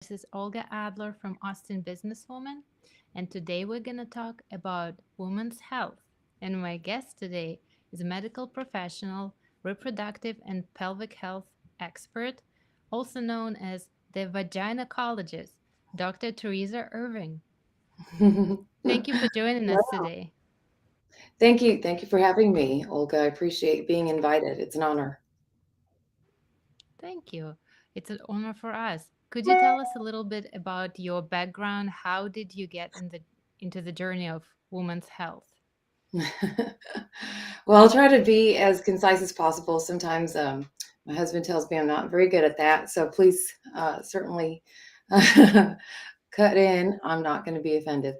This is Olga Adler from Austin Businesswoman, and today we're going to talk about women's health. And my guest today is a medical professional, reproductive and pelvic health expert, also known as the vaginacologist, Dr. Teresa Irving. Thank you for joining us Well, today. thank you. Thank you for having me, Olga. I appreciate being invited. It's an honor. Thank you. It's an honor for us. Could you tell us a little bit about your background? How did you get into the journey of women's health? Well, I'll try to be as concise as possible. Sometimes my husband tells me I'm not very good at that. So please certainly cut in. I'm not going to be offended.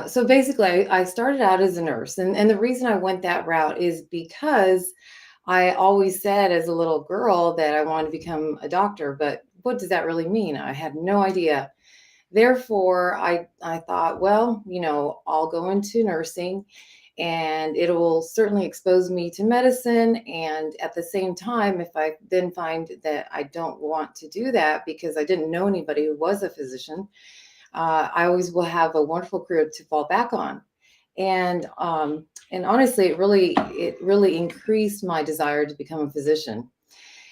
So basically, I started out as a nurse. And the reason I went that route is because I always said as a little girl that I wanted to become a doctor. But what does that really mean? I had no idea. Therefore, I thought, well, I'll go into nursing and it will certainly expose me to medicine. And at the same time, if I then find that I don't want to do that because I didn't know anybody who was a physician, I always will have a wonderful career to fall back on. And honestly, it really increased my desire to become a physician.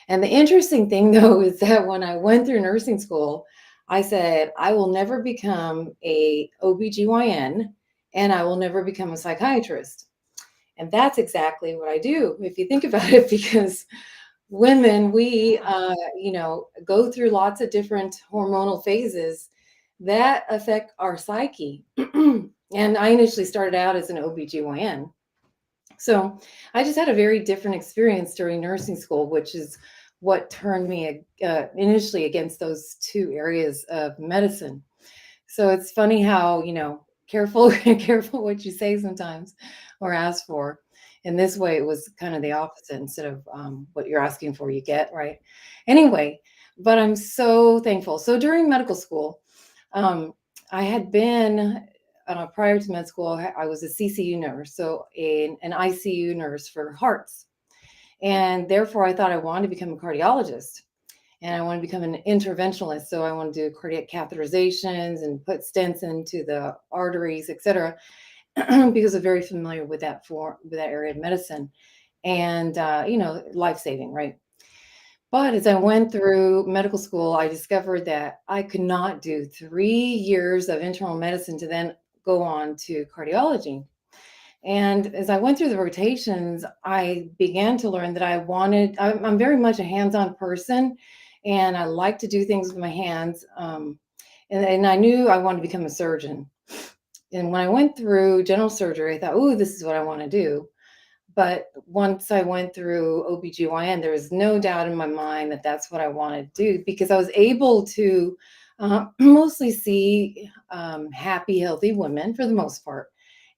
And the interesting thing, though, is that when I went through nursing school, I said, I will never become a OBGYN and I will never become a psychiatrist. And that's exactly what I do, if you think about it, because women, we, Yeah. go through lots of different hormonal phases that affect our psyche. And I initially started out as an OBGYN. So I just had a very different experience during nursing school, which is what turned me initially against those two areas of medicine. So it's funny how, careful, careful what you say sometimes or ask for. In this way, it was kind of the opposite. Instead of what you're asking for, you get, right? Anyway, but I'm so thankful. So during medical school, um, I had been prior to med school, I was a CCU nurse, so an ICU nurse for hearts. And therefore, I thought I wanted to become a cardiologist and I want to become an interventionalist. So I want to do cardiac catheterizations and put stents into the arteries, et cetera, because I'm very familiar with that area of medicine and life saving, right? But as I went through medical school, I discovered that I could not do 3 years of internal medicine to then go on to cardiology. And as I went through the rotations, I began to learn that I'm very much a hands on person and I like to do things with my hands. And I knew I wanted to become a surgeon. And when I went through general surgery, I thought, oh, this is what I want to do. But once I went through OBGYN, there was no doubt in my mind that that's what I wanted to do because I was able to mostly see happy, healthy women for the most part.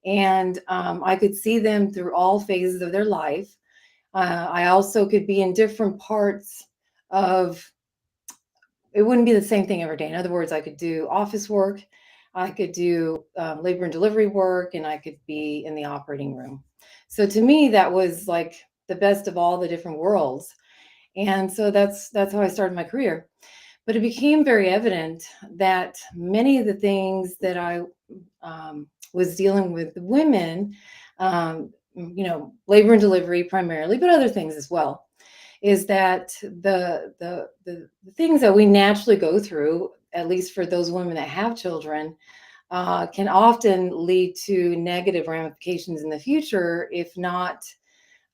And I could see them through all phases of their life. I also could be in different parts of it, wouldn't be the same thing every day. In other words, I could do office work, I could do labor and delivery work, and I could be in the operating room. So to me, that was like the best of all the different worlds. And so that's how I started my career. But it became very evident that many of the things that I was dealing with women, labor and delivery primarily, but other things as well, is that the things that we naturally go through, at least for those women that have children, can often lead to negative ramifications in the future if not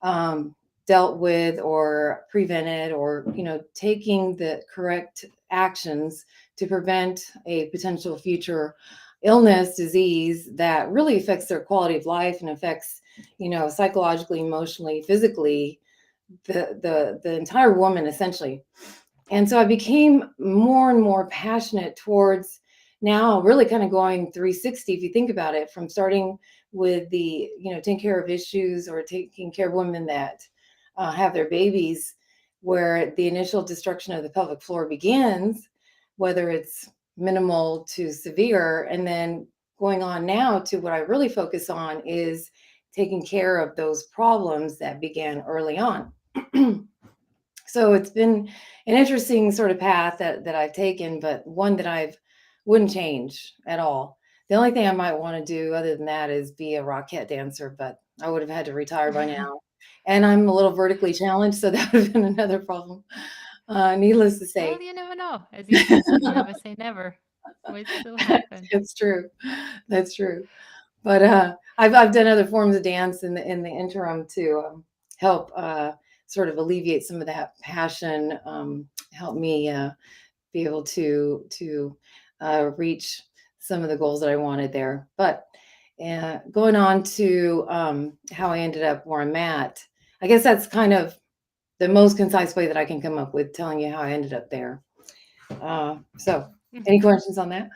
um, dealt with or prevented, or taking the correct actions to prevent a potential future illness, disease that really affects their quality of life and affects psychologically, emotionally, physically, the entire woman essentially. And so I became more and more passionate towards now really kind of going 360, if you think about it, from starting with the taking care of issues or taking care of women that have their babies, where the initial destruction of the pelvic floor begins, whether it's minimal to severe, and then going on now to what I really focus on is taking care of those problems that began early on. So it's been an interesting sort of path that I've taken, but one that I wouldn't change at all. The only thing I might want to do other than that is be a Rockette dancer, but I would have had to retire by now. And I'm a little vertically challenged, so that would have been another problem. Needless to Well, say, you never know. As you said, never say never. Might still happen. it's true. That's true. But I've done other forms of dance in the interim to help sort of alleviate some of that passion, help me be able to reach some of the goals that I wanted there. But going on to how I ended up where I'm at, I guess that's kind of the most concise way that I can come up with telling you how I ended up there. So, any questions on that?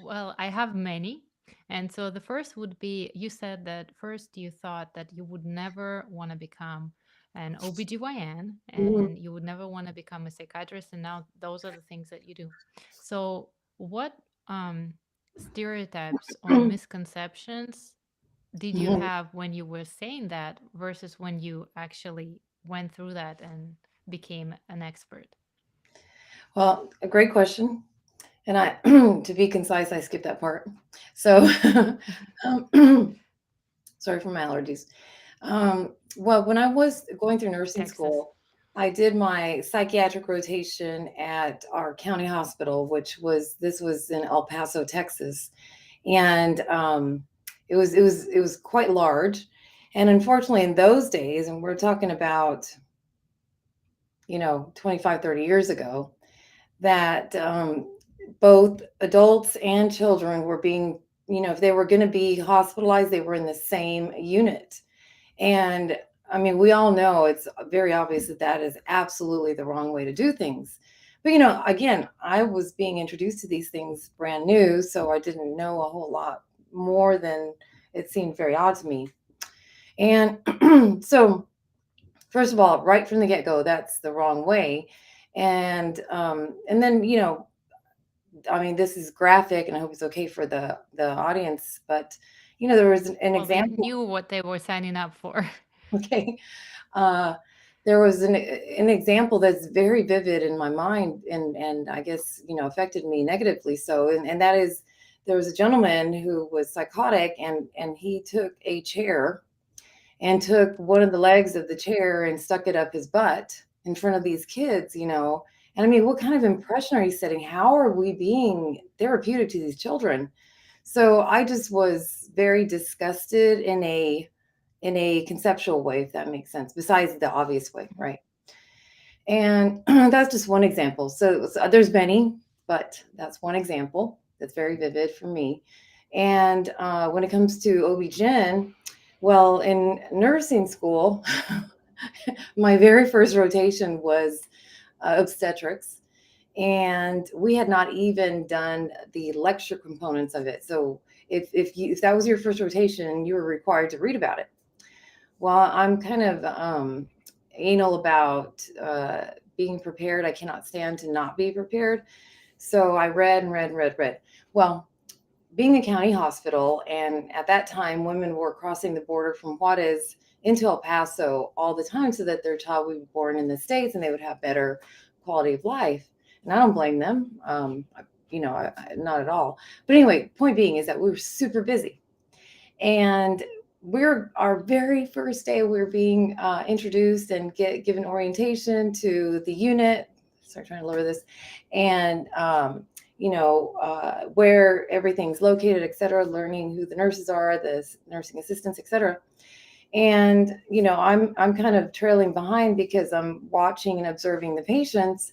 Well, I have many. And so the first would be you said that first you thought that you would never want to become an OBGYN Mhm. and you would never want to become a psychiatrist. And now those are the things that you do. So, what um, stereotypes or misconceptions did you Mhm. have when you were saying that versus when you actually went through that and became an expert? Well, a great question. And I, to be concise, I skipped that part. So, sorry for my allergies. Well, when I was going through nursing Texas. school, I did my psychiatric rotation at our county hospital, this was in El Paso, Texas, and it was quite large. And unfortunately, in those days, and we're talking about 25, 30 years ago, that both adults and children were being, if they were going to be hospitalized, they were in the same unit. And I mean, we all know it's very obvious that that is absolutely the wrong way to do things. But, again, I was being introduced to these things brand new, so I didn't know a whole lot more than it seemed very odd to me. And so, first of all, right from the get go, that's the wrong way. And then, I mean, this is graphic, and I hope it's okay for the audience, but there was an Well, they example. knew what they were signing up for. Okay. Uh, there was an example that's very vivid in my mind, and I guess affected me negatively. So, and that is, there was a gentleman who was psychotic, and he took a chair and took one of the legs of the chair and stuck it up his butt in front of these kids. And I mean, what kind of impression are you setting? How are we being therapeutic to these children? So I just was very disgusted in a conceptual way, if that makes sense, besides the obvious way, right? And that's just one example. So there's many, but that's one example that's very vivid for me. And when it comes to OB-GYN, well, in nursing school, my very first rotation was obstetrics, and we had not even done the lecture components of it. So if that was your first rotation, you were required to read about it. Well, I'm kind of anal about being prepared. I cannot stand to not be prepared. So I read and read and read, read. Well, being a county hospital, and at that time, women were crossing the border from Juarez into El Paso all the time so that their child would be born in the States and they would have better quality of life. And I don't blame them, not at all. But anyway, point being is that we were super busy. And our very first day, we're being introduced and given orientation to the unit. Start trying to lower this, and where everything's located, et cetera. Learning who the nurses are, the nursing assistants, et cetera. And I'm kind of trailing behind because I'm watching and observing the patients,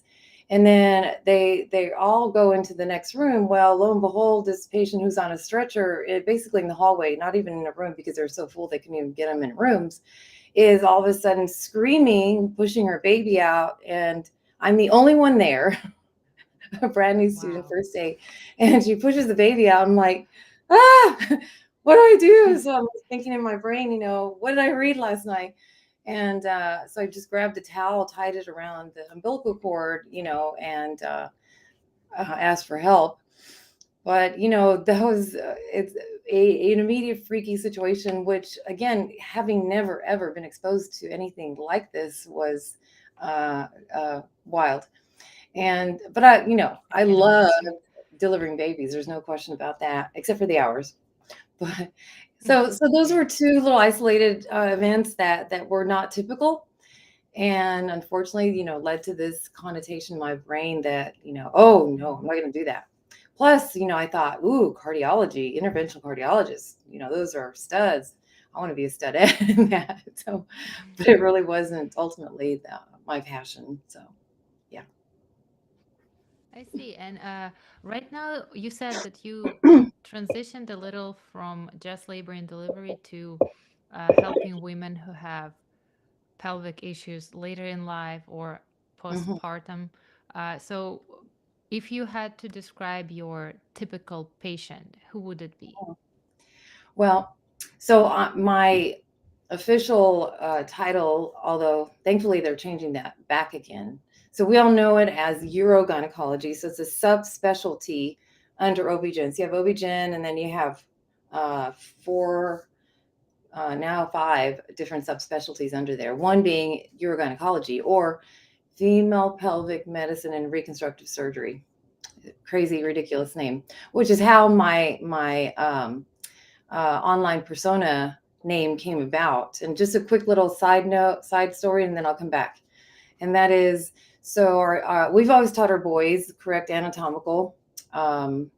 and then they all go into the next room. Well, lo and behold, this patient who's on a stretcher, basically in the hallway, not even in a room because they're so full they couldn't even get them in rooms, is all of a sudden screaming, pushing her baby out, and I'm the only one there, a brand new student, Wow. first day, and she pushes the baby out. I'm like, ah, what do I do? So I'm thinking in my brain, what did I read last night? And so I just grabbed a towel, tied it around the umbilical cord, and asked for help. But that was an immediate freaky situation, which again, having never ever been exposed to anything like this, was uh, wild. And but I I can love imagine. delivering babies. There's no question about that, except for the hours. But so those Yeah. were two little isolated events that were not typical, and unfortunately, led to this connotation in my brain that, oh no, I'm Mhm. not going to do that. Plus, I thought, ooh, cardiology, interventional cardiologists, those are studs. I want to be a studette in that. So, but it really wasn't ultimately my passion. So, yeah. I see. And right now, you said that you transitioned a little from just labor and delivery to helping women who have pelvic issues later in life or Mhm. postpartum. So, if you had to describe your typical patient, who would it be? Well, so my official title, although thankfully they're changing that back again. So we all know it as urogynecology. So it's a subspecialty under OB-GYN. So you have OB-GYN, and then you have uh, four, now five different subspecialties under there. One being urogynecology, or female pelvic medicine and reconstructive surgery. Crazy, ridiculous name, which is how my online persona name came about. And just a quick little side story, and then I'll come back. And that is, so we've always taught our boys correct anatomical, um,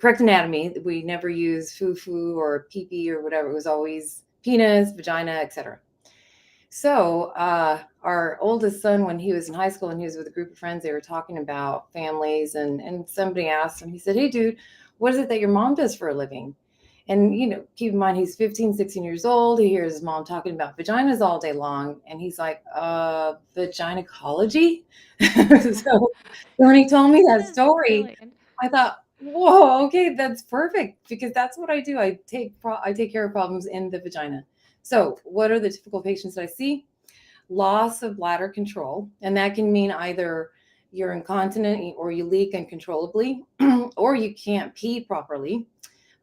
correct anatomy. We never use foo-foo or pee-pee or whatever. It was always penis, vagina, etc. So our oldest son, when he was in high school and he was with a group of friends, they were talking about families, and somebody asked him, he said, "Hey, dude, what is it that your mom does for a living?" And, keep in mind, he's 15, 16 years old. He hears his mom talking about vaginas all day long. And he's like, vagynecology? So when he told me that That's story, brilliant. I thought, whoa, okay, that's perfect, because that's what I do. I take care of problems in the vagina. So what are the typical patients that I see? Loss of bladder control. And that can mean either you're incontinent or you leak uncontrollably, or you can't pee properly,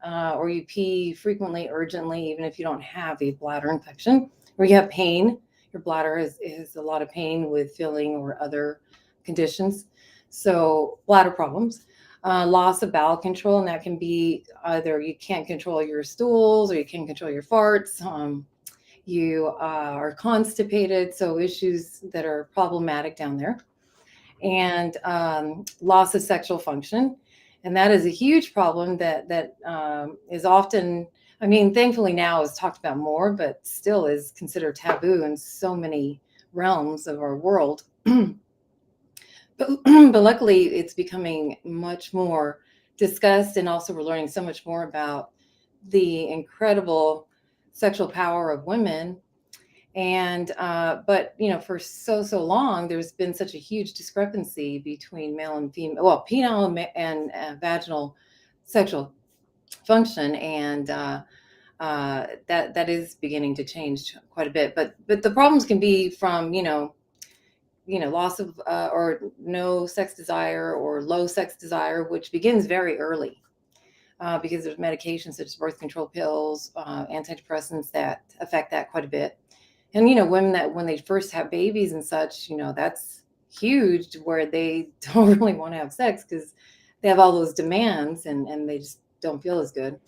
or you pee frequently, urgently, even if you don't have a bladder infection, or you have pain. Your bladder has a lot of pain with filling or other conditions. So, bladder problems. Loss of bowel control, and that can be either you can't control your stools or you can't control your farts. You are constipated, so issues that are problematic down there, and loss of sexual function. And that is a huge problem that is often, I mean, thankfully now is talked about more, but still is considered taboo in so many realms of our world. But luckily, it's becoming much more discussed, and also we're learning so much more about the incredible sexual power of women. And but for so long, there's been such a huge discrepancy between male and female, well, penile and vaginal sexual function, and that is beginning to change quite a bit. But the problems can be from loss of or no sex desire or low sex desire, which begins very early. Because there's medications such as birth control pills, antidepressants that affect that quite a bit. And women that when they first have babies and such, that's huge, where they don't really want to have sex because they have all those demands, and they just don't feel as good.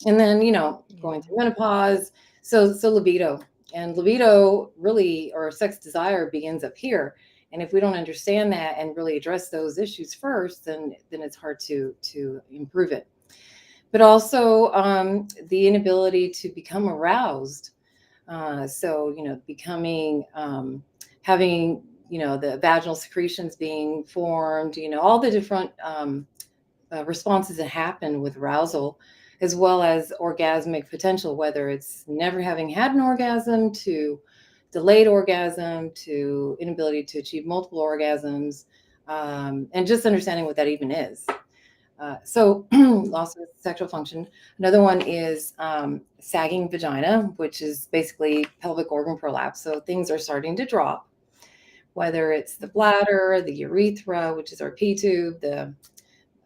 And then going Yeah. through menopause, so libido, and libido really, or sex desire, begins up here. And if we don't understand that and really address those issues first, then it's hard to improve it. But also the inability to become aroused. So, becoming, having, the vaginal secretions being formed, all the different responses that happen with arousal, as well as orgasmic potential, whether it's never having had an orgasm to delayed orgasm to inability to achieve multiple orgasms, and just understanding what that even is. So, loss of sexual function. Another one is sagging vagina, which is basically pelvic organ prolapse. So things are starting to drop, whether it's the Mhm. bladder, the urethra, which is our P tube, the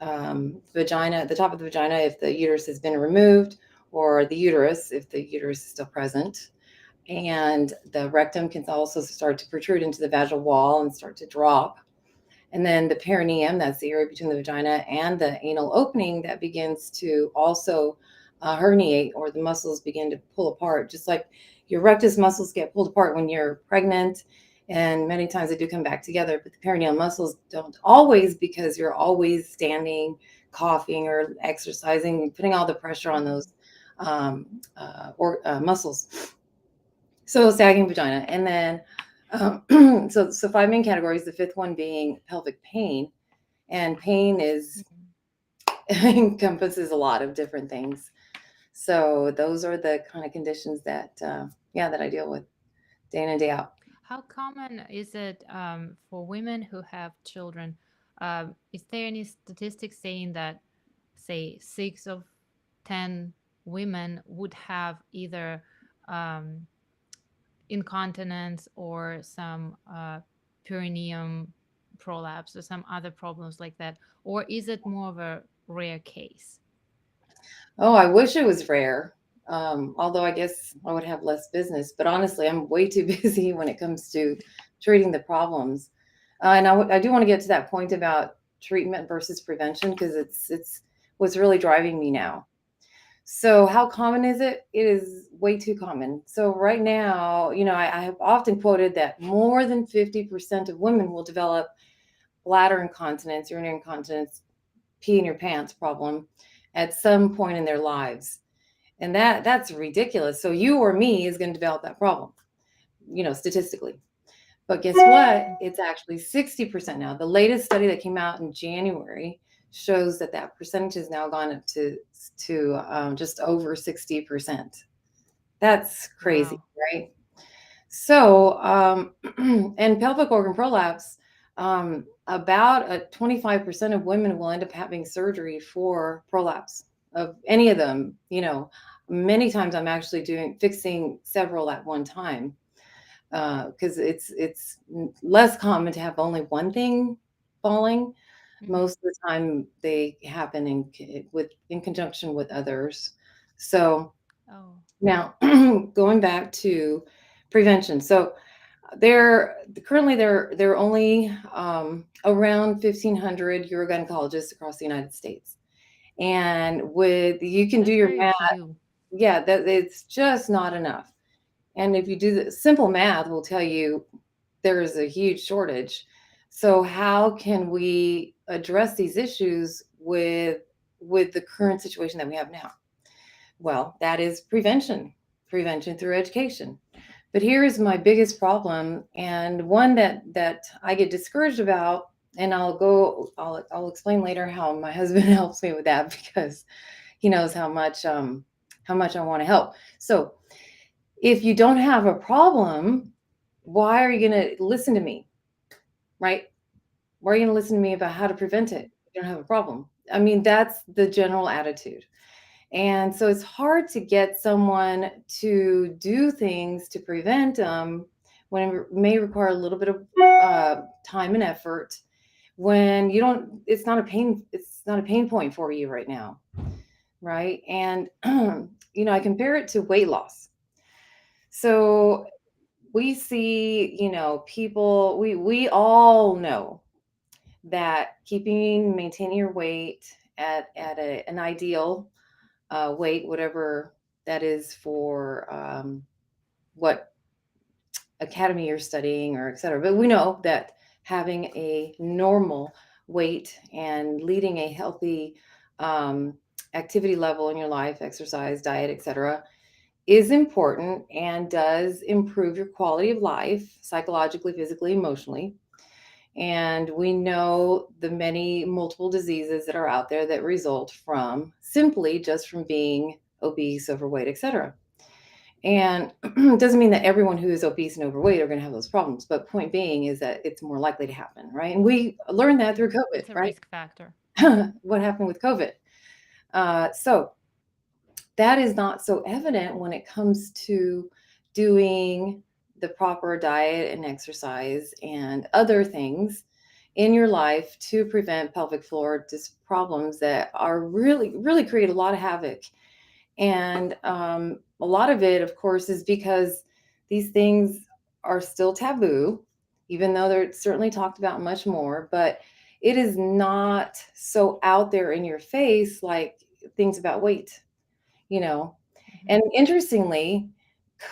vagina, the top of the vagina if the uterus has been removed, or the uterus if the uterus is still present. And the rectum can also start to protrude into the vaginal wall and start to drop. And then the perineum, that's the area between the vagina and the anal opening, that begins to also herniate, or the muscles begin to pull apart, just like your rectus muscles get pulled apart when you're pregnant. And many times they do come back together, but the perineal muscles don't always, because you're always standing, coughing, or exercising, putting all the pressure on those Mhm. um, muscles. So sagging vagina, and then so five main categories. The fifth one being pelvic pain, and pain is Mhm. encompasses a lot of different things. So those are the kind of conditions that yeah, that I deal with day in and day out. How common is it for women who have children? Is there any statistics saying that, say, 6 of 10 women would have either um, incontinence or some perineum prolapse or some other problems like that? Or is it more of a rare case? Oh, I wish it was rare. Although I guess I would have less business, but honestly, I'm way too busy when it comes to treating the problems. And I do want to get to that point about treatment versus prevention, because it's what's really driving me now. So how common is it? It is way too common. So right now, I have often quoted that more than 50% of women will develop bladder incontinence, urinary incontinence, pee in your pants problem at some point in their lives. And that's ridiculous. So you or me is going to develop that problem, statistically. But guess what? It's actually 60% now. The latest study that came out in January shows that percentage has now gone up to just over 60%. That's crazy, Wow. right? So, and pelvic organ prolapse, about 25% of women will end up having surgery for prolapse of any of them. Many times I'm actually doing fixing several at one time, because it's less common to have only one thing falling. Hmm. Most of the time, they happen in conjunction with others. So Oh. now, going back to prevention. So there are only around 1,500 urogynecologists across the United States, and with you can do That's your very math. few. Yeah, that it's just not enough. And if you do the simple math, will tell you there is a huge shortage. So how can we address these issues with the current situation that we have now? Well, that is prevention through education. But here is my biggest problem, and one that I get discouraged about, and I'll explain later how my husband helps me with that, because he knows how much I want to help. So, if you don't have a problem, why are you going to listen to me, right? Why are you going to listen to me about how to prevent it? You don't have a problem. I mean, that's the general attitude. And so it's hard to get someone to do things to prevent them when it may require a little bit of time and effort, when you don't, it's not a pain point for you right now, right? And I compare it to weight loss. So we see, people, we all know that maintaining your weight at an ideal weight, whatever that is for what academy you're studying, or et cetera. But we know that having a normal weight and leading a healthy um, activity level in your life, exercise, diet, et cetera, is important and does improve your quality of life psychologically, physically, emotionally. And we know the many multiple diseases that are out there that result from simply just from being obese, overweight, etc. And it doesn't mean that everyone who is obese and overweight are going to have those problems, but point being is that it's more likely to happen, right? And we learned that through COVID, It's a right? risk factor. What happened with COVID? So that is not so evident when it comes to doing the proper diet and exercise and other things. in your life to prevent pelvic floor problems that are really, really create a lot of havoc. And a lot of it, of course, is because these things are still taboo, even though they're certainly talked about much more. But it is not so out there in your face like things about weight, you know. Mhm. And interestingly,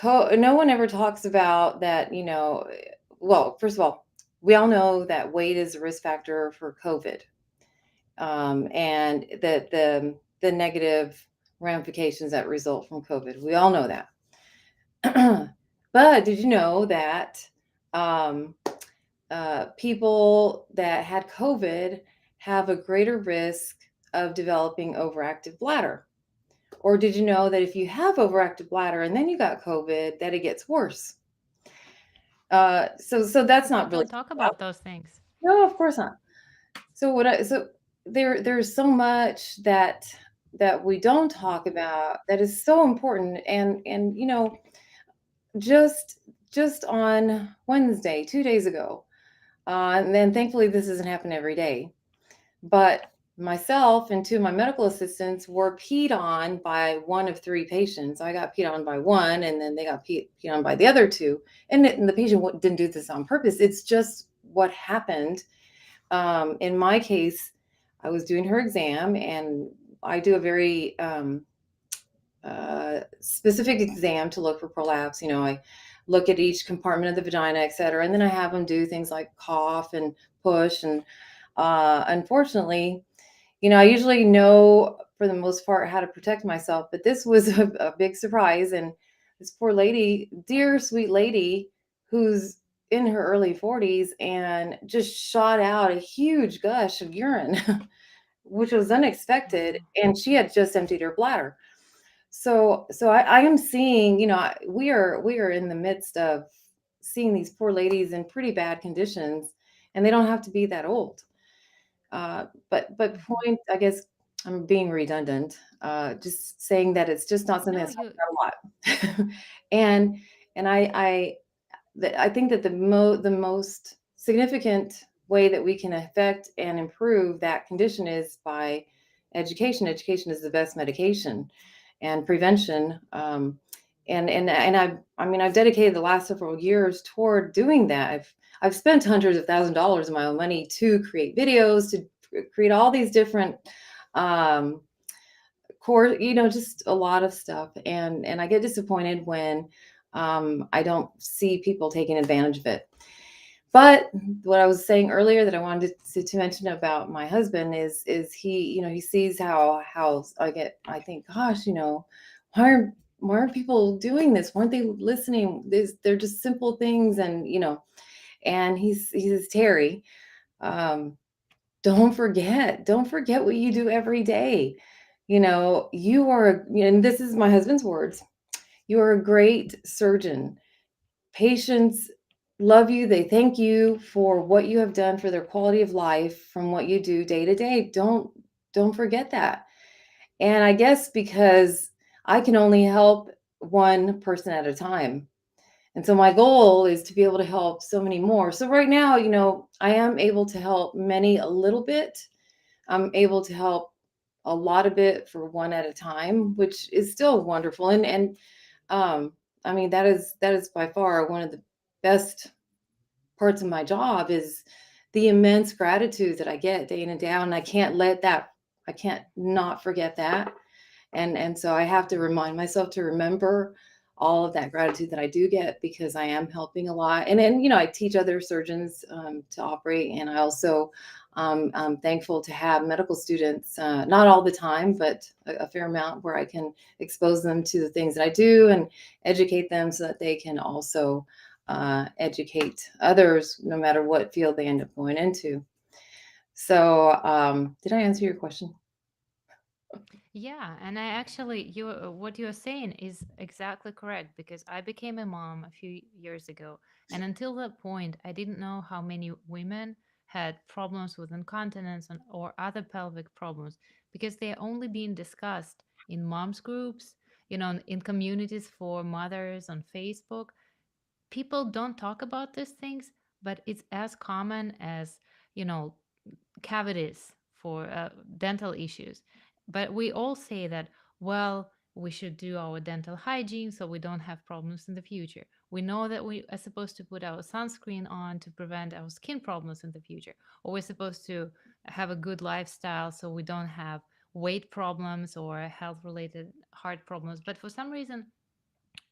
no one ever talks about that, well, first of all, we all know that weight is a risk factor for COVID, and the negative ramifications that result from COVID. We all know that. But did you know that um, people that had COVID have a greater risk of developing overactive bladder? Or did you know that if you have overactive bladder and then you got COVID, that it gets worse? So that's People not really don't talk talked about. about those things. No, of course not. So there's so much that we don't talk about that is so important. And just just on Wednesday, 2 days ago, and then thankfully this doesn't happen every day, but myself and two of my medical assistants were peed on by one of three patients. I got peed on by one, and then they got peed on by the other two. And the patient didn't do this on purpose. It's just what happened. In my case, I was doing her exam, and I do a very specific exam to look for prolapse. I look at each compartment of the vagina, et cetera, and then I have them do things like cough and push. And unfortunately, I usually know for the most part how to protect myself, but this was a big surprise. And this poor lady, dear sweet lady, who's in her early 40s and just shot out a huge gush of urine, which was unexpected. Wow. And she had just emptied her bladder. So I am seeing, we are in the midst of seeing these poor ladies in pretty bad conditions, and they don't have to be that old. But Hmm. point, I guess I'm being redundant, just saying that it's just not something No, that's you. talked about a lot. and and I think that the most significant way that we can affect and improve that condition is by education. Education is the best medication, and prevention. And I've dedicated the last several years toward doing that. I've spent hundreds of thousands of dollars of my own money to create videos, to create all these different um, core, just a lot of stuff. And I get disappointed when I don't see people taking advantage of it. But what I was saying earlier that I wanted to mention about my husband is he sees how I think, gosh, why are why aren't people doing this? Why aren't they listening? They're just simple things. And he says, Terry, um, don't forget what you do every day. And this is my husband's words, you are a great surgeon. Patients love you. They thank you for what you have done for their quality of life from what you do day to day. Don't forget that. And I guess because I can only help one person at a time. And so my goal is to be able to help so many more. So right now, I am able to help many a little bit. I'm able to help a lot of it for one at a time, which is still wonderful. And um, I mean, that is by far one of the best parts of my job is the immense gratitude that I get day in and day out. And I can't not forget that. And so I have to remind myself to remember all of that gratitude that I do get because I am helping a lot. And then, I teach other surgeons to operate. And I also, I'm thankful to have medical students, not all the time, but a fair amount where I can expose them to the things that I do and educate them so that they can also educate others, no matter what field they end up going into. So, did I answer your question? Yeah, and I actually, what you're saying is exactly correct because I became a mom a few years ago, and until that point, I didn't know how many women had problems with incontinence or other pelvic problems because they're only being discussed in moms groups, in communities for mothers on Facebook. People don't talk about these things, but it's as common as, you know, cavities, for dental issues. But we all say that, well, we should do our dental hygiene so we don't have problems in the future. We know that we are supposed to put our sunscreen on to prevent our skin problems in the future, or we're supposed to have a good lifestyle so we don't have weight problems or health related heart problems. But for some reason,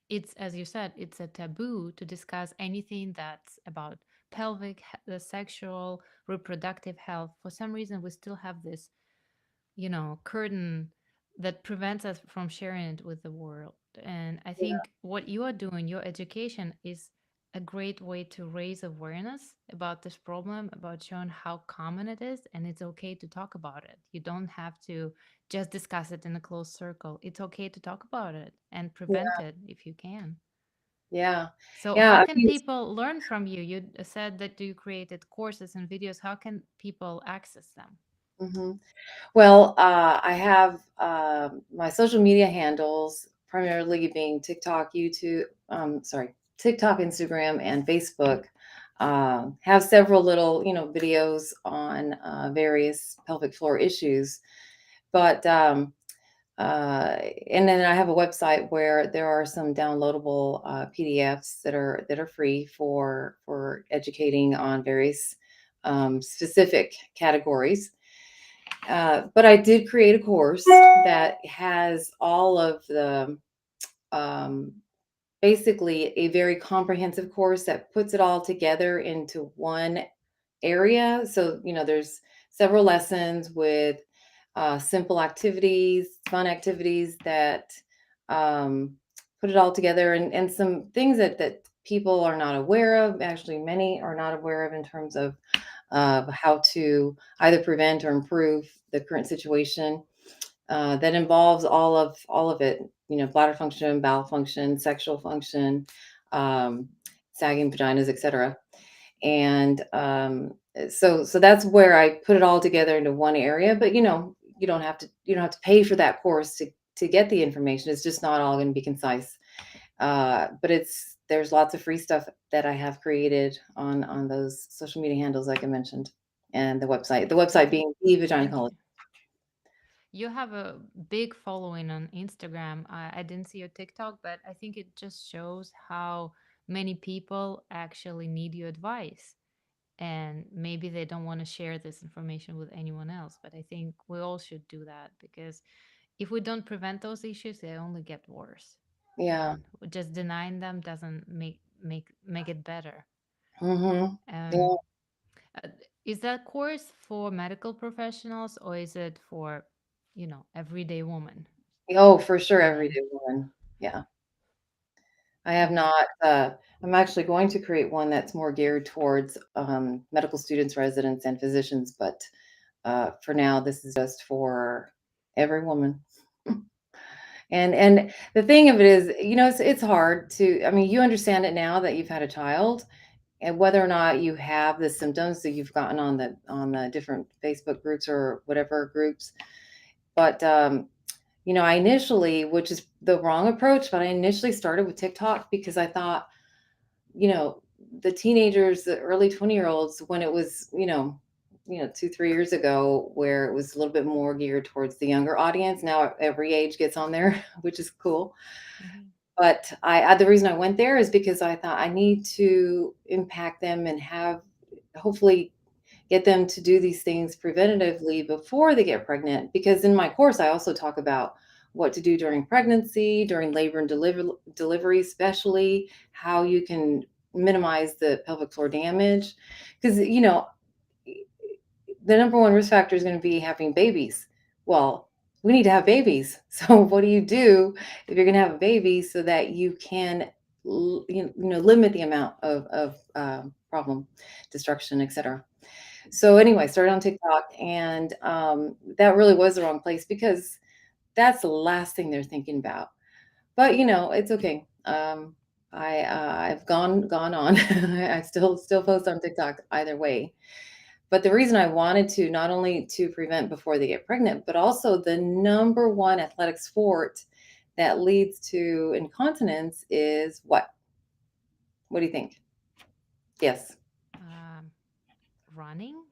it's, as you said, it's a taboo to discuss anything that's about pelvic, the sexual, reproductive health. For some reason, we still have this, curtain that prevents us from sharing it with the world. And I think what you are doing, your education, is a great way to raise awareness about this problem, about showing how common it is, and it's okay to talk about it. You don't have to just discuss it in a closed circle. It's okay to talk about it and prevent Yeah. it if you can. Yeah. So, Yeah. how I can mean, people learn from you? You said that you created courses and videos. How can people access them? mhm. Well, I have my social media handles primarily being TikTok, YouTube, sorry, TikTok, Instagram, and Facebook. Have several little, videos on various pelvic floor issues, but uh, and then I have a website where there are some downloadable PDFs that are free for educating on various specific categories. But I did create a course that has all of the um, basically a very comprehensive course that puts it all together into one area. So, there's several lessons with simple activities, fun activities that um, put it all together, and some things that people are not aware of. Actually, many are not aware of in terms of how to either prevent or improve the current situation that involves all of it. Bladder function, bowel function, sexual function, um, sagging vaginas, etc. And so that's where I put it all together into one area. But you don't have to pay for that course to get the information. It's just not all going to be concise. But there's lots of free stuff that I have created on those social media handles, like I mentioned, and the website. The website Yeah, being the Vagina thank College. you. You have a big following on Instagram. I didn't see your TikTok, but I think it just shows how many people actually need your advice. And maybe they don't want to share this information with anyone else. But I think we all should do that, because if we don't prevent those issues, they only get worse. Yeah. And just denying them doesn't make it better. Mm-hmm. Yeah. Um, uh, is that course for medical professionals, or is it for, everyday woman, Oh, for sure, women? everyday woman. Yeah. I have Okay. not. I'm actually going to create one that's more geared towards medical students, residents, and physicians. But for now, this is just for every woman. And the thing of it is, it's hard to. I mean, you understand it now that you've had a child, and whether or not you have the symptoms that you've gotten on the different Facebook groups or whatever groups. But I initially, which is the wrong approach, but I initially started with TikTok because I thought, you know, the teenagers, the early 20-year-olds, when it was, 2, 3 years ago, where it was a little bit more geared towards the younger audience. Now every age gets on there, which is cool. Mhm. But the reason I went there is because I thought I need to impact them and have hopefully get them to do these things preventatively before they get pregnant. Because in my course, I also talk about what to do during pregnancy, during labor and delivery, especially how you can minimize the pelvic floor damage. Because, the number one risk factor is going to be having babies. Well, we need to have babies. So, what do if you're going to have a baby so that you can, limit the amount of problem destruction, etc. So anyway, I started on TikTok, and that really was the wrong place because that's the last thing they're thinking about. But it's okay. I've gone on. I still post on TikTok either way. But the reason I wanted to not only to prevent before they get pregnant, but also the number one athletic sport that leads to incontinence is what? What do you think? Yes. Um, Running?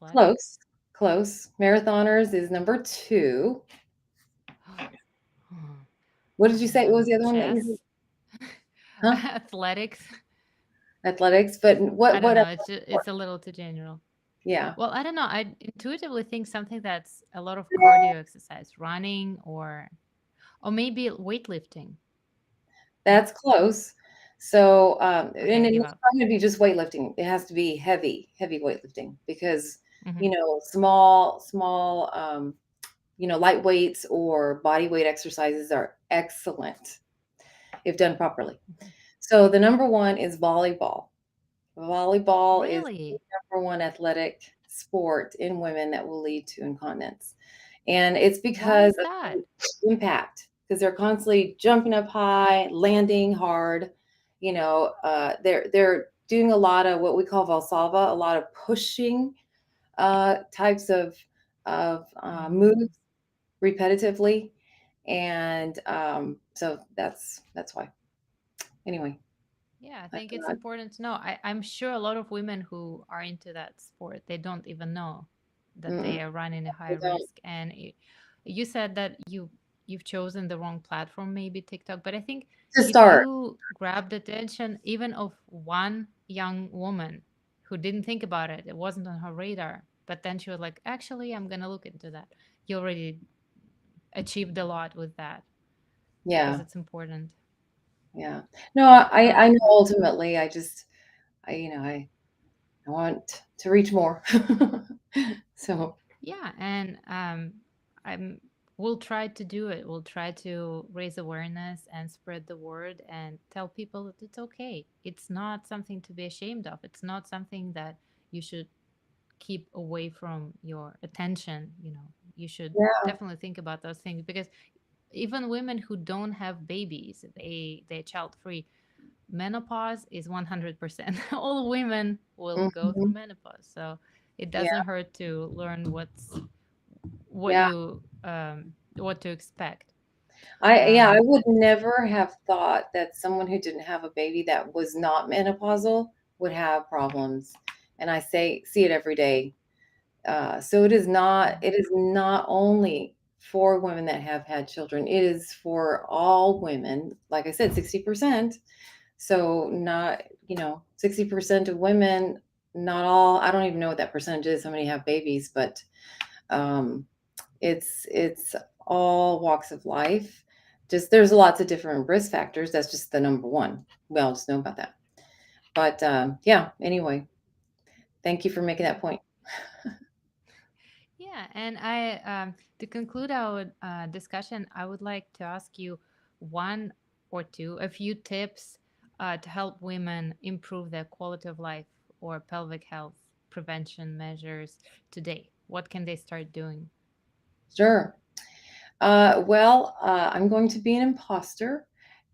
athletics. Close, close. Marathoners is number 2. What did you say? What was the other one that you said? Chess, Huh? athletics. Athletics, but I don't what know. other It's sport? a little too general. Yeah, Well, I don't know. I intuitively think something that's a lot of cardio exercise, running or maybe weightlifting. No? that's close. So, Okay, and I it's give not up. going to be just weightlifting. It has to be heavy, heavy weightlifting because, Hmm. small, light weights or body weight exercises are excellent if done properly. Hmm. So the number one is volleyball. Volleyball is the Really? number one athletic sport in women that will lead to incontinence. And it's Why because is of that? the impact, because they're constantly jumping up high, landing hard. They're doing a lot of what we call Valsalva, a lot of pushing types of Oh, moves repetitively, and so that's why. Anyway, yeah. I I think it's thought, important to know. I'm sure a lot of women who are into that sport, they don't even know that mm-mm, they are running a high they don't. risk. And you said that you've chosen the wrong platform, maybe TikTok. But I think To if start, you grab the attention even of one young woman who didn't think about it, it wasn't on her radar, but then she was like, actually, I'm gonna look into that. You already achieved a lot with that because yeah, it's important. yeah. No, I Um, know ultimately, I want to reach more. So, Yeah, and I'm we'll try to do it. We'll try to raise awareness and spread the word and tell people that it's okay. It's not something to be ashamed of. It's not something that you should keep away from your attention, you know. You should yeah, definitely think about those things because even women who don't have babies, they're child free. Menopause is 100%. All women will go through mhm, menopause. So it yeah, doesn't hurt to learn what yeah. you what to expect. I Um, would never have thought that someone who didn't have a baby that was not menopausal would have problems, and I see it every day. So yeah. it is not only for women that have had children, it is for all women. Like I said, 60%. So not, 60% of women, not all, I don't even know what that percentage is, how many have babies, but um, it's all walks of life. Just there's lots of different risk factors. That's just the number one. We all just know about that. But yeah, anyway, thank you for making that point. Yeah, and I to conclude our discussion, I would like to ask you one or two, a few tips to help women improve their quality of life or pelvic health prevention measures today. What can they start doing? Sure. I'm going to be an imposter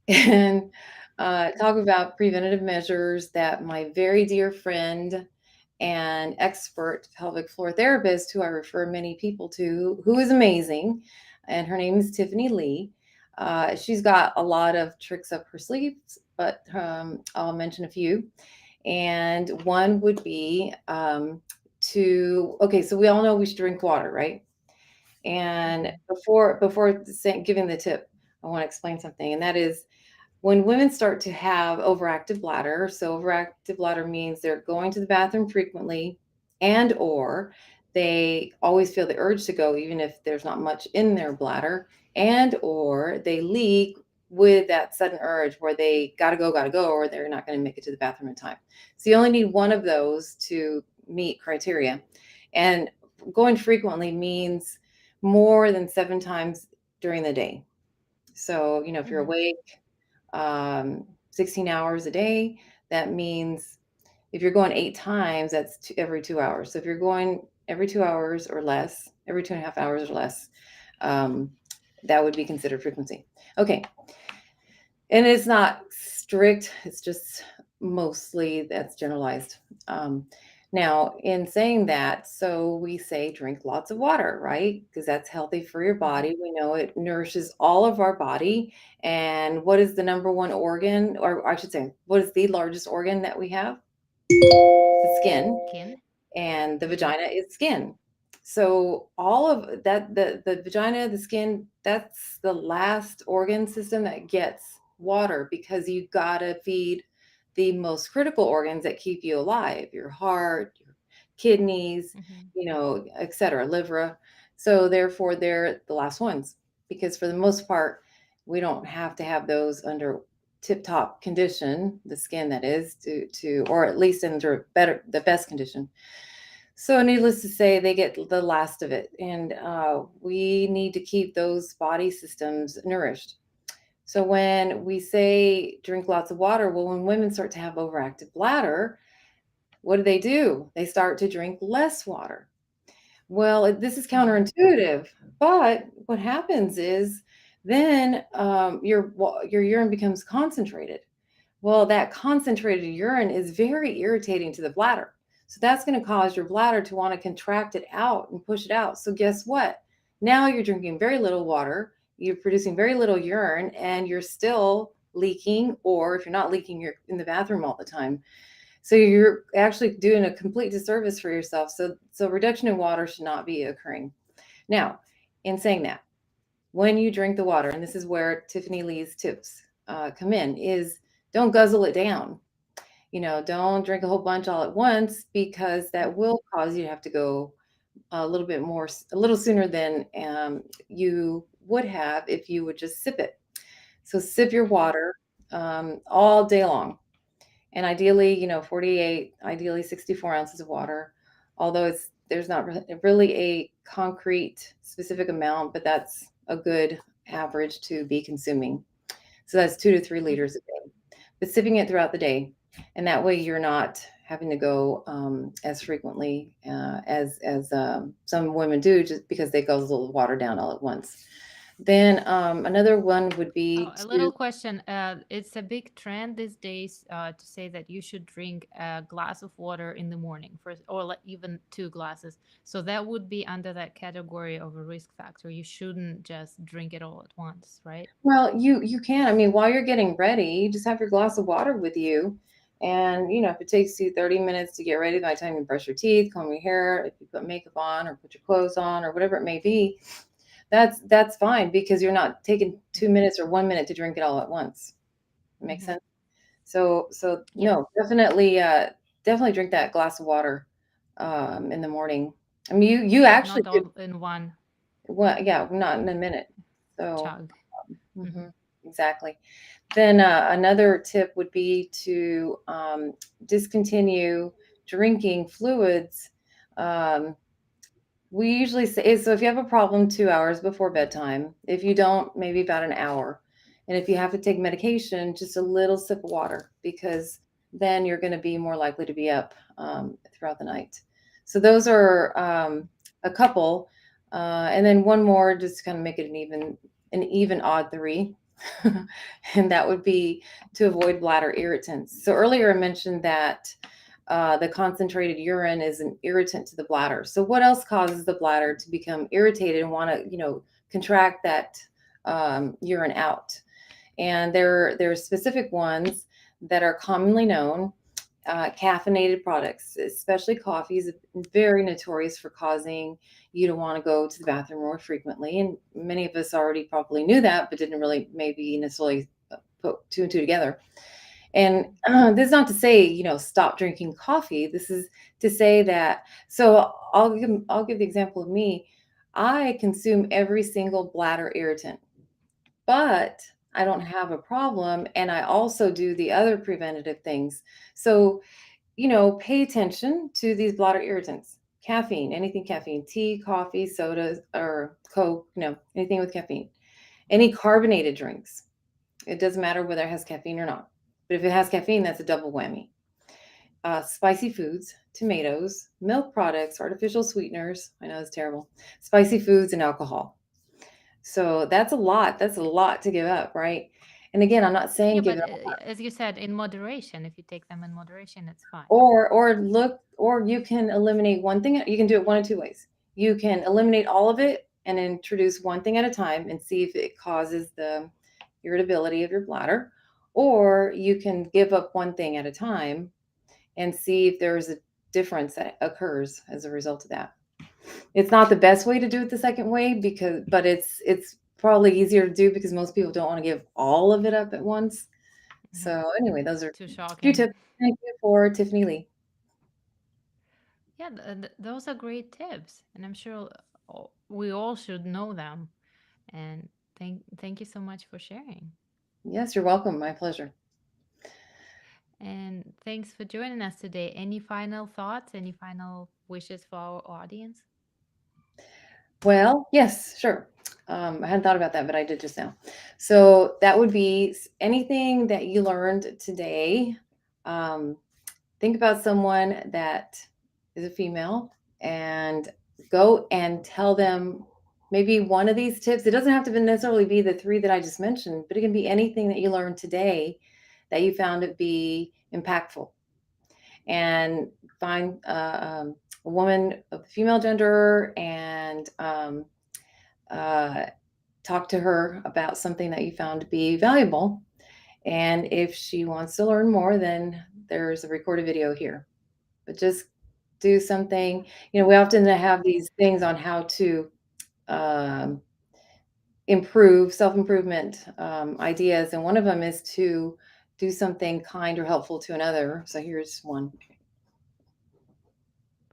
and talk about preventative measures that my very dear friend and expert pelvic floor therapist, who I refer many people to, who is amazing, and her name is Tiffany Lee. She's got a lot of tricks up her sleeves, but I'll mention a few. And one would be okay, so we all know we should drink water, right? And Hmm. before giving the tip, I want to explain something, and that is when women start to have overactive bladder. So overactive bladder means they're going to the bathroom frequently, and or they always feel the urge to go even if there's not much in their bladder, and or they leak with that sudden urge where they gotta go, or they're not going to make it to the bathroom in time. So you only need one of those to meet criteria. And going frequently means more than 7 times during the day. So, if you're Hmm. awake 16 hours a day, that means if you're going 8 times, that's every 2 hours. So if you're going every 2 hours or less, every 2.5 hours or less, um, that would be considered frequency. Okay. And it's not strict, it's just mostly that's generalized. Um, Now, in saying that, so we say drink lots of water, right? Because that's healthy for your Hmm. body. We know it nourishes all of our body. And what is the number one organ, or I should say, what is the largest organ that we have? The skin. Skin. and the Yeah. vagina is skin. So all of that, the vagina, the skin, that's the last organ system that gets water, because you gotta feed the most critical organs that keep you alive: your heart, your kidneys, Mm-hmm. etc., liver. So therefore, they're the last ones, because for the most part, we don't have to have those under tip-top condition, the skin, that is, to or at least under the best condition. So, needless to say, they get the last of it, and we need to keep those body systems nourished. So, when we say drink lots of water, well, when women start to have overactive bladder, what do? They start to drink less water. Well, this is Mm-hmm. counterintuitive, but what happens is then your urine becomes concentrated. Well, that concentrated urine is very irritating to the bladder. So that's going to cause your bladder to want to contract it out and push it out. So guess what? Now you're drinking very little water, you're producing very little urine, and you're still leaking, or if you're not leaking, you're in the bathroom all the time. So you're actually doing a complete disservice for yourself. So reduction in water should not be occurring. Now, in saying that, when you drink the water, and this is where Tiffany Lee's tips come in, is don't guzzle it down. Don't drink a whole bunch all at once, because that Mm-hmm. will cause you to have to go a little sooner than you would have if you would just sip it. So sip your Mm-hmm. water all day long, and ideally, 48, ideally 64 ounces of water. Although there's not really a concrete specific amount, but that's a good average to be consuming. So that's 2 to 3 liters a day, but sipping it throughout the day, and that way you're not having to go as frequently as some women do, just because they guzzle the water down all at once. Then another one would Oh, be a to little question. It's a big trend these days to say that you should drink a glass of water in the morning first, or like even 2 glasses. So that would be under that category of a risk factor. You shouldn't just drink it all at once, right? Well, you can. I mean, while you're getting ready, you just have your glass of water with you. And, if it takes you 30 minutes to get ready by the time you brush your teeth, comb your hair, if you put makeup on or put your clothes on or whatever it may be, that's fine, because you're not taking 2 minutes or 1 minute to drink it all at once. Makes Mm-hmm. sense? So Yeah, no, definitely drink that glass of water in the morning. I mean, you but actually not could, all in one well, yeah, not in a minute. So, chug. Mm-hmm. mhm, exactly. Then another tip would be to discontinue drinking fluids. Um, we usually say, so if you have a problem, 2 hours before bedtime. If you don't, maybe about an hour. And if you have to take medication, just a little sip of water, because then you're going to be more likely to be up throughout the night. So those are a couple. And then one more, just to kind of make it an even odd three. And that would be to avoid bladder irritants. So earlier I mentioned that the concentrated urine is an irritant to the bladder. So what else causes the bladder to become irritated and want to, contract that urine out? And there are specific ones that are commonly known. Caffeinated products, especially coffee, is very notorious for causing you to want to go to the bathroom more frequently. And many of us already probably knew that, but didn't really maybe necessarily put two and two together. And this is not to say, stop drinking coffee. This is to say that. So I'll give the example of me. I consume every single bladder irritant, but I don't Mm-hmm. have a problem, and I also do the other preventative things. So, pay attention to these bladder irritants. Caffeine, anything caffeine, tea, coffee, soda, or Coke, anything with caffeine. Any carbonated drinks. It doesn't matter whether it has caffeine or not. But if it has caffeine, that's a double whammy. Spicy foods, tomatoes, milk products, artificial sweeteners. I know it's terrible. Spicy foods and alcohol. So that's a lot. That's a lot to give up, right? And again, I'm not Yeah, saying give but it up, as you said, in moderation. If you take them in moderation, it's fine. or you can eliminate one thing. You can do it one of two ways. You can eliminate all of it and introduce one thing at a time and see if it causes the irritability of your bladder, or you can give up one thing at a time and see if there's difference that occurs as a result of that. It's not the best way to do it the second way because, but it's probably easier to do because most people don't want to give all of it up at once. Mhm. So anyway, those are Too a few shocking. tips. Thank you for Tiffany Lee. Yeah, those are great tips, and I'm sure we all should know them. And thank you so much for sharing. Yes, you're welcome. My pleasure. And thanks for joining us today. Any final thoughts? Any final wishes for our audience? Well, yes, sure. I hadn't thought about that, but I did just now. So that would be anything that you learned today. Um, think about someone that is a female and go and tell them maybe one of these tips. It doesn't have to necessarily be the three that I just mentioned, but it can be anything that you learned today that you found to be impactful. And find a woman of the female gender and uh, talk to her about something that you found to be valuable. And if she wants to learn more, then there's a recorded video here. But just do something. We often have these things on how to um, improve self improvement ideas, and one of them is to do something kind or helpful to another. So here's one.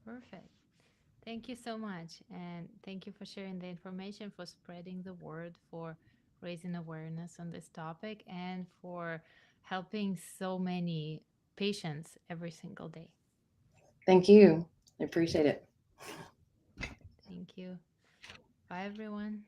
Perfect. Thank you so much. And thank you for sharing the information, for spreading the word, for raising awareness on this topic, and for helping so many patients every single day. Thank you. I appreciate it. Thank you. Bye, everyone.